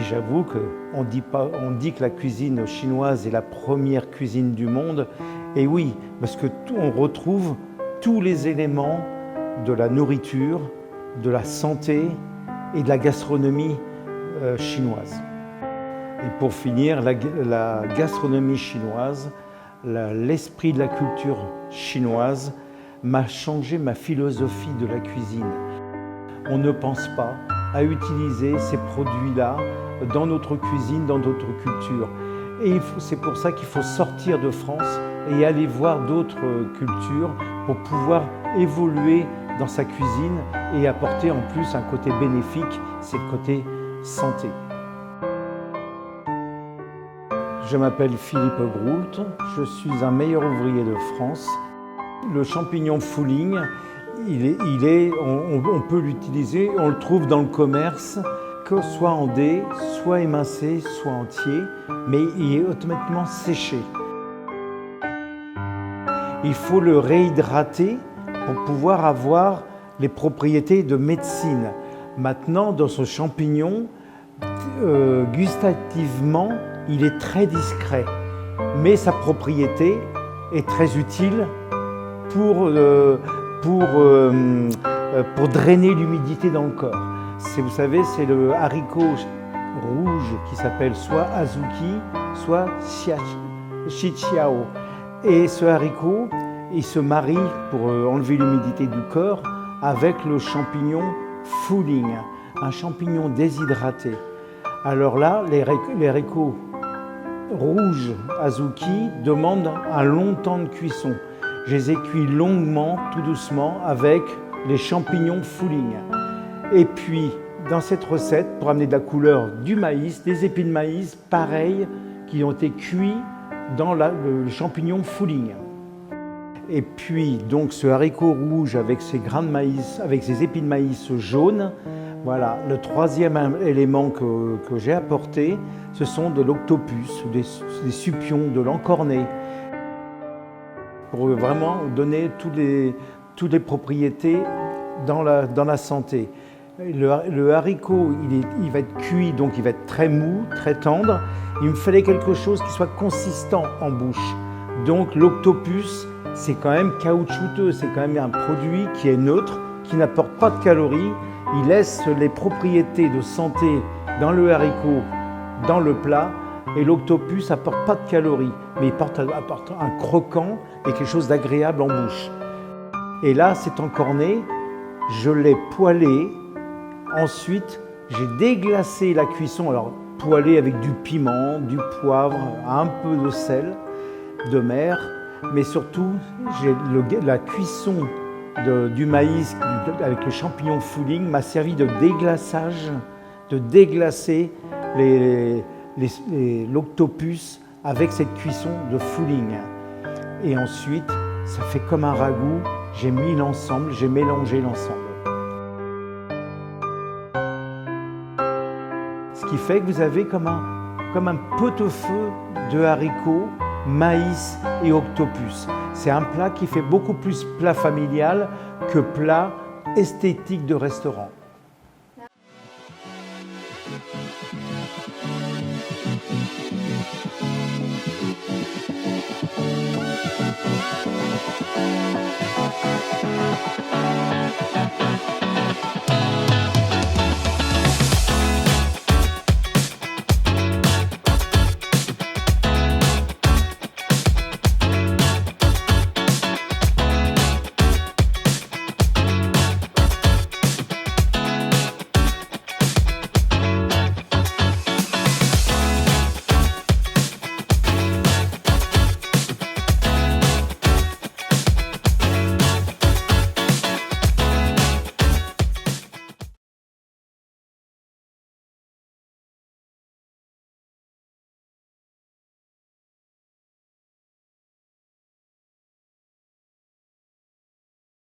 j'avoue qu'on dit que la cuisine chinoise est la première cuisine du monde. Et oui, parce que on retrouve tous les éléments de la nourriture, de la santé et de la gastronomie chinoise. Et pour finir, la gastronomie chinoise, l'esprit de la culture chinoise m'a changé ma philosophie de la cuisine. On ne pense pas à utiliser ces produits-là dans notre cuisine, dans notre culture. Et c'est pour ça qu'il faut sortir de France et aller voir d'autres cultures pour pouvoir évoluer dans sa cuisine et apporter en plus un côté bénéfique, c'est le côté santé. Je m'appelle Philippe Groult, je suis un meilleur ouvrier de France. Le champignon Fuling, on peut l'utiliser, on le trouve dans le commerce, que soit en dés, soit émincé, soit entier, mais il est automatiquement séché. Il faut le réhydrater pour pouvoir avoir les propriétés de médecine. Maintenant, dans ce champignon, gustativement, il est très discret, mais sa propriété est très utile pour drainer l'humidité dans le corps. Vous savez, c'est le haricot rouge qui s'appelle soit azuki, soit shichiao. Et ce haricot, il se marie pour enlever l'humidité du corps avec le champignon Fuling, un champignon déshydraté. Alors là, les haricots rouges azuki demandent un long temps de cuisson. Je les ai cuits longuement, tout doucement, avec les champignons Fuling. Et puis, dans cette recette, pour amener de la couleur, du maïs, des épis de maïs, pareil, qui ont été cuits dans le champignon Fuling. Et puis, donc, ce haricot rouge avec ses grains de maïs, avec ses épis de maïs jaunes, voilà. Le troisième élément que j'ai apporté, ce sont de l'octopus, des supions, de l'encornet, pour vraiment donner toutes les propriétés dans la santé. Le haricot, il va être cuit, donc il va être très mou, très tendre. Il me fallait quelque chose qui soit consistant en bouche. Donc l'octopus, c'est quand même caoutchouteux, c'est quand même un produit qui est neutre, qui n'apporte pas de calories. Il laisse les propriétés de santé dans le haricot, dans le plat, et l'octopus n'apporte pas de calories, mais il apporte un croquant et quelque chose d'agréable en bouche. Et là, cet encornet, je l'ai poêlé. Ensuite, j'ai déglacé la cuisson, alors poêlé avec du piment, du poivre, un peu de sel de mer, mais surtout, la cuisson du maïs avec le champignon Fuling m'a servi de déglaçage, de déglacer l'octopus avec cette cuisson de Fuling. Et ensuite, ça fait comme un ragoût, j'ai mis l'ensemble, j'ai mélangé l'ensemble. Ce qui fait que vous avez comme un pot-au-feu de haricots, maïs et octopus. C'est un plat qui fait beaucoup plus plat familial que plat esthétique de restaurant.